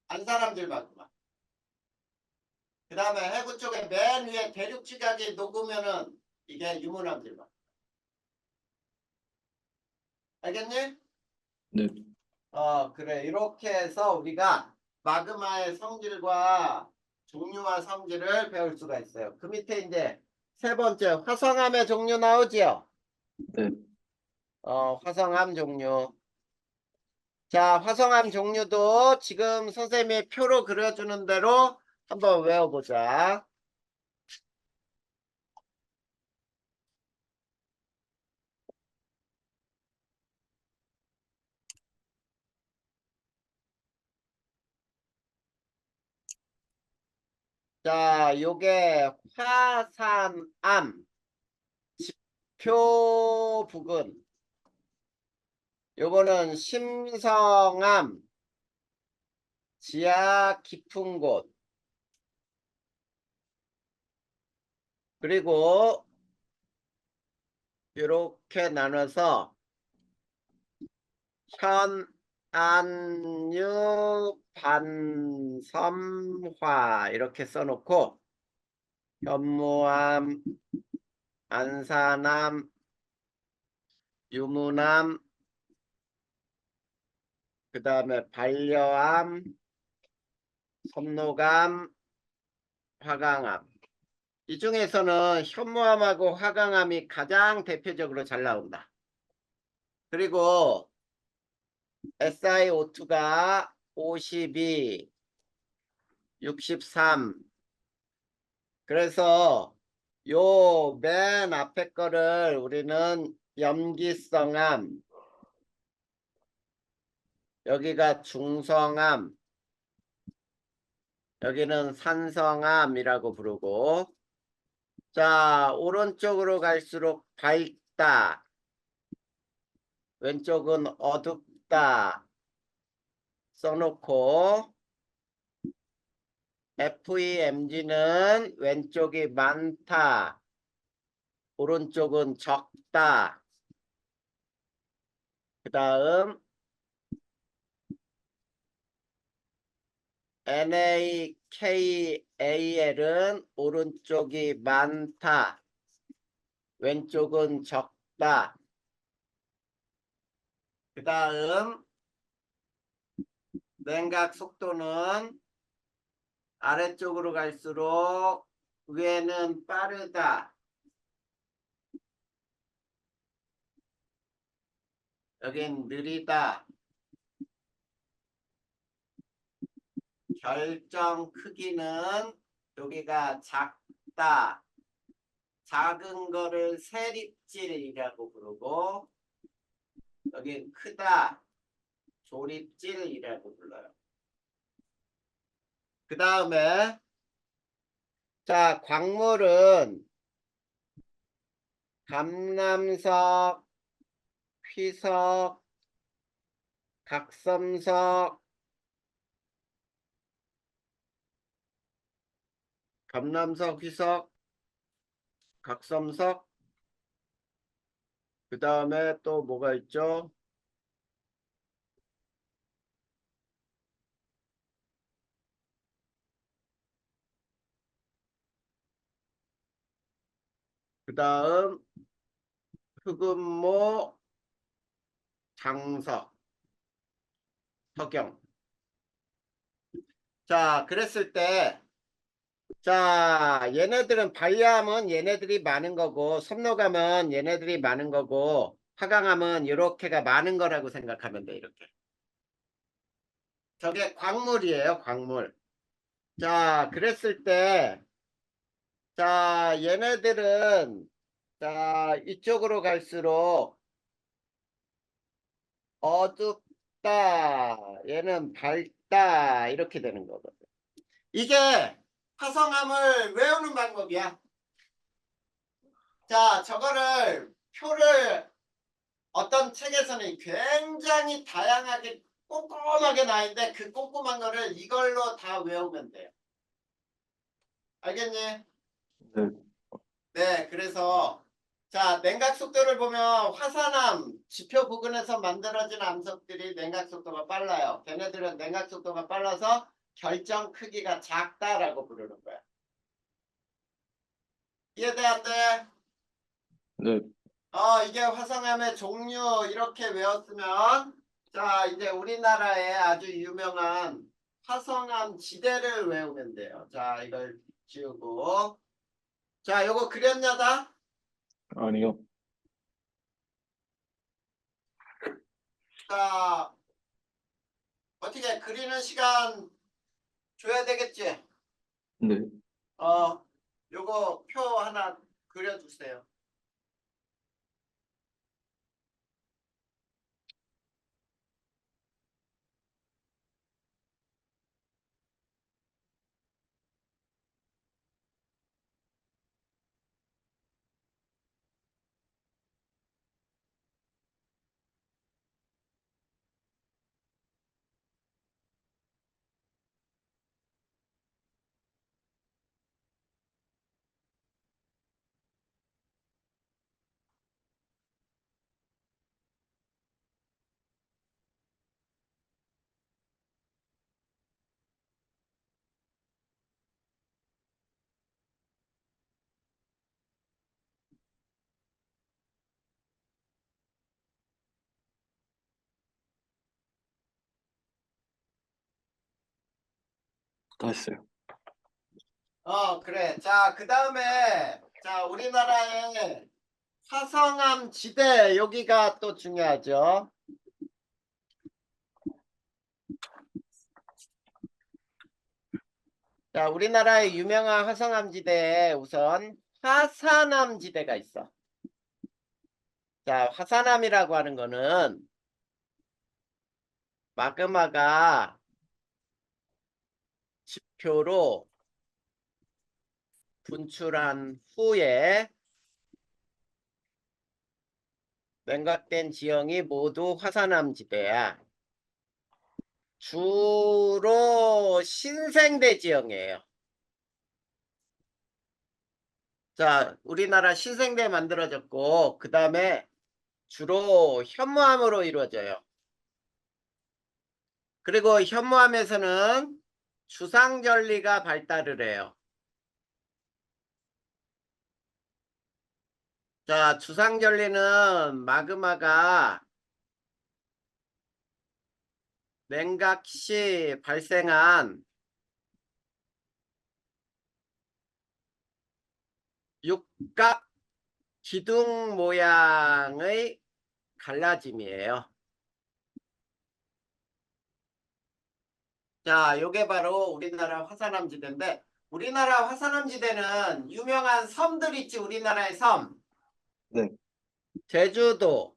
안산암질 마그마. 그 다음에 해구 쪽에 맨 위에 대륙 지각이 녹으면은 이게 유문암질 마그마. 알겠니? 네, 그래. 이렇게 해서 우리가 마그마의 성질과 종류와 성질을 배울 수가 있어요. 그 밑에 이제 세 번째 화성암의 종류 나오지요? 네. 화성암 종류. 자, 화성암 종류도 지금 선생님이 표로 그려주는 대로 한번 외워보자. 자, 요게 화산암 지표 부근. 요거는 심성암 지하 깊은 곳. 그리고 이렇게 나눠서 현안유 반섬화 이렇게 써놓고 현무암 안산암 유문암 그 다음에 반려암 섬노감 화강암 이 중에서는 현무암하고 화강암이 가장 대표적으로 잘 나온다. 그리고 SiO2가 52, 63 그래서 요 맨 앞에 거를 우리는 염기성암 여기가 중성암 여기는 산성암이라고 부르고 자 오른쪽으로 갈수록 밝다 왼쪽은 어둡다 써놓고 FEMG는 왼쪽이 많다 오른쪽은 적다 그 다음 NaKAl은 오른쪽이 많다 왼쪽은 적다 그 다음 냉각 속도는 아래쪽으로 갈수록 위에는 빠르다. 여긴 느리다. 결정 크기는 여기가 작다. 작은 거를 세립질이라고 부르고 여긴 크다. 조립질이라고 불러요. 그 다음에 자, 광물은 감남석, 휘석, 각섬석, 감남석, 휘석, 각섬석. 그 다음에 또 뭐가 있죠? 그 다음 흑음모, 장석, 석영. 자, 그랬을 때 자, 얘네들은 발리암은 얘네들이 많은 거고 섭노감은 얘네들이 많은 거고 화강암은 이렇게가 많은 거라고 생각하면 돼. 이렇게. 저게 광물이에요. 광물. 자, 그랬을 때 자, 얘네들은 자, 이쪽으로 갈수록 어둡다. 얘는 밝다. 이렇게 되는 거거든. 이게 화성암을 외우는 방법이야. 자, 저거를 표를 어떤 책에서는 굉장히 다양하게 꼼꼼하게 나와 있는데 그 꼼꼼한 거를 이걸로 다 외우면 돼요. 알겠니? 네. 네, 그래서 자, 냉각 속도를 보면 화산암 지표 부근에서 만들어진 암석들이 냉각 속도가 빨라요. 걔네들은 냉각 속도가 빨라서 결정 크기가 작다라고 부르는 거야. 이해돼 안 돼? 네. 이게 화성암의 종류 이렇게 외웠으면 자, 이제 우리나라의 아주 유명한 화성암 지대를 외우면 돼요. 자, 이걸 지우고 자, 요거 그렸냐다? 아니요. 자, 어떻게 그리는 시간 줘야 되겠지? 네. 요거 표 하나 그려주세요. 다 했어요. 그래. 자, 그 다음에 자, 우리나라의 화성암 지대 여기가 또 중요하죠. 자, 우리나라의 유명한 화성암 지대에 우선 화산암 지대가 있어. 자, 화산암이라고 하는 거는 마그마가 지표로 분출한 후에 냉각된 지형이 모두 화산암 지대야. 주로 신생대 지형이에요. 자, 우리나라 신생대 만들어졌고 그 다음에 주로 현무암으로 이루어져요. 그리고 현무암에서는 주상절리가 발달을 해요. 자, 주상절리는 마그마가 냉각 시 발생한 육각 기둥 모양의 갈라짐이에요. 자, 요게 바로 우리나라 화산암지대인데, 우리나라 화산암지대는 유명한 섬들 있지, 우리나라의 섬. 네, 제주도,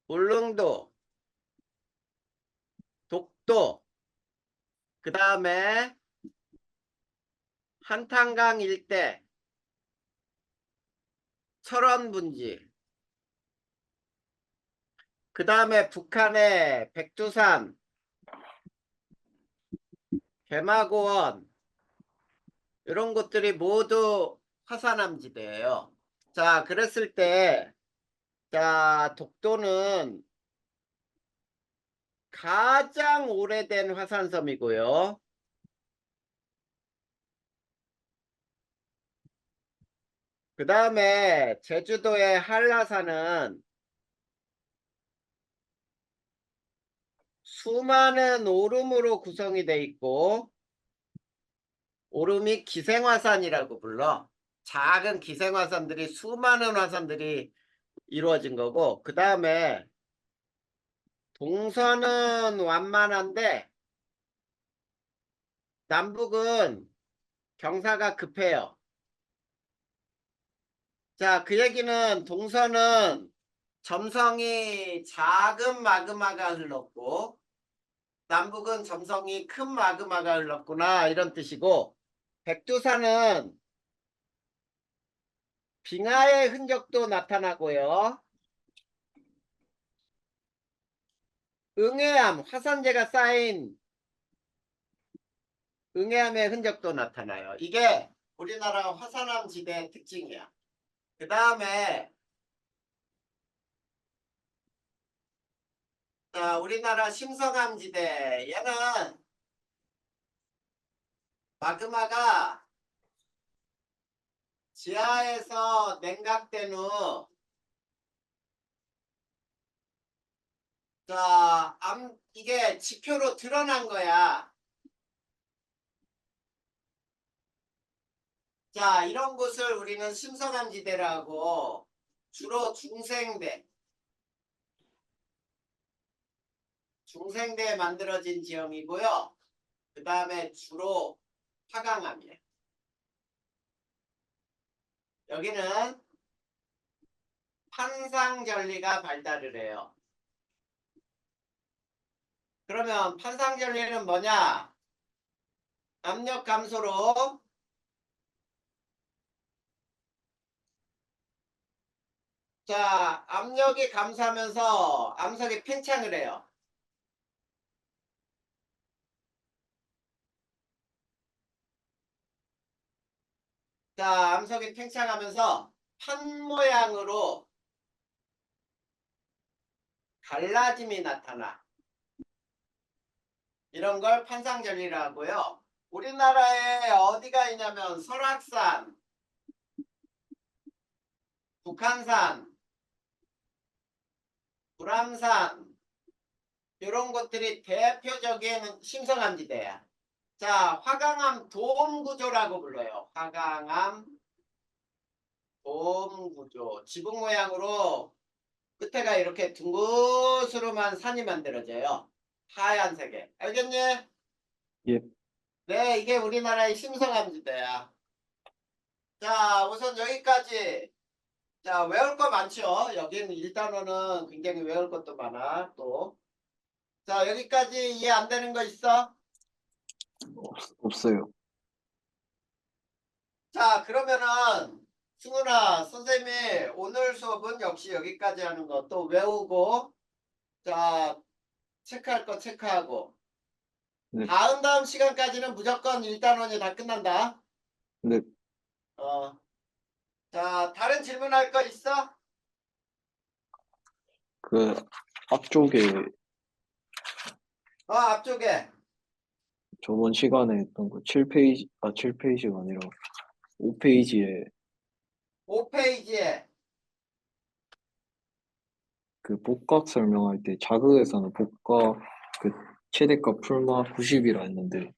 울릉도, 독도, 그 다음에 한탄강 일대, 철원분지, 그 다음에 북한의 백두산, 개마고원, 이런 곳들이 모두 화산암지대예요. 자, 그랬을 때, 자, 독도는 가장 오래된 화산섬이고요. 그 다음에 제주도의 한라산은 수많은 오름으로 구성이 돼 있고, 오름이 기생화산이라고 불러. 작은 기생화산들이 수많은 화산들이 이루어진 거고, 그 다음에 동서는 완만한데 남북은 경사가 급해요. 자, 그 얘기는 동서는 점성이 작은 마그마가 흘렀고, 남북은 점성이 큰 마그마가 흘렀구나, 이런 뜻이고, 백두산은 빙하의 흔적도 나타나고요. 응해암, 화산재가 쌓인 응해암의 흔적도 나타나요. 이게 우리나라 화산암 지대의 특징이야. 그 다음에 우리나라 심성암 지대, 얘는 마그마가 지하에서 냉각된 후 이게 지표로 드러난 거야. 자, 이런 곳을 우리는 심성암 지대라고, 주로 중생대에 만들어진 지형이고요. 그 다음에 주로 화강암이에요. 여기는 판상전리가 발달을 해요. 그러면 판상전리는 뭐냐? 압력 감소로 압력이 감소하면서 암석이 팽창을 해요. 자, 암석이 팽창하면서 판 모양으로 갈라짐이 나타나. 이런 걸 판상전리라고 하고요. 우리나라에 어디가 있냐면 설악산, 북한산, 불암산, 이런 것들이 대표적인 심성암지대야. 자, 화강암 돔구조라고 불러요. 화강암 돔구조. 지붕 모양으로 끝에가 이렇게 둥그스름한 산이 만들어져요. 하얀색에. 알겠니? 예, 네, 이게 우리나라의 심성암지대야. 자, 우선 여기까지. 자, 외울 거 많죠? 여기는 1단원은 굉장히 외울 것도 많아, 또. 자, 여기까지 이해 안 되는 거 있어? 없어요. 자, 그러면은, 승훈아, 선생님이 오늘 수업은 역시 여기까지 하는 거 또 외우고, 자, 체크할 거 체크하고, 네, 다음 시간까지는 무조건 1단원이 다 끝난다. 네, 어, 자, 다른 질문할 거 있어? 그 앞쪽에 앞쪽에. 저번 시간에 했던 거 7페이지, 7페이지가 아니라 5페이지에 5페이지에. 그 복각 설명할 때 자극에서는 복각 그 최대값 풀마 90이라 했는데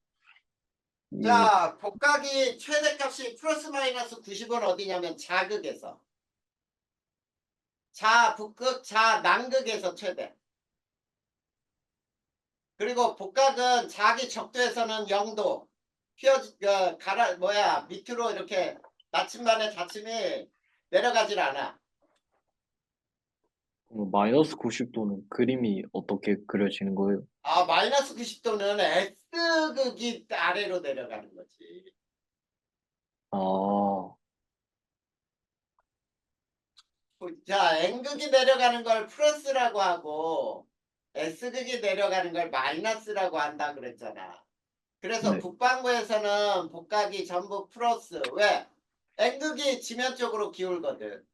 예. 자, 복각이 최대값이 플러스 마이너스 90은 어디냐면 자극에서. 북극, 남극에서 최대. 그리고 복각은 자기 적도에서는 0도. 밑으로 이렇게 나침반의 받침이 내려가질 않아. 마이너스 90도는 그림이 어떻게 그려지는 거예요? 마이너스 90도는 S극이 아래로 내려가는 거지. 아, 자, N극이 내려가는 걸 플러스라고 하고 S극이 내려가는 걸 마이너스라고 한다 그랬잖아. 그래서 네. 북반구에서는 복각이 전부 플러스. 왜? N극이 지면 쪽으로 기울거든.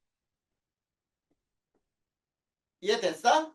이해됐어?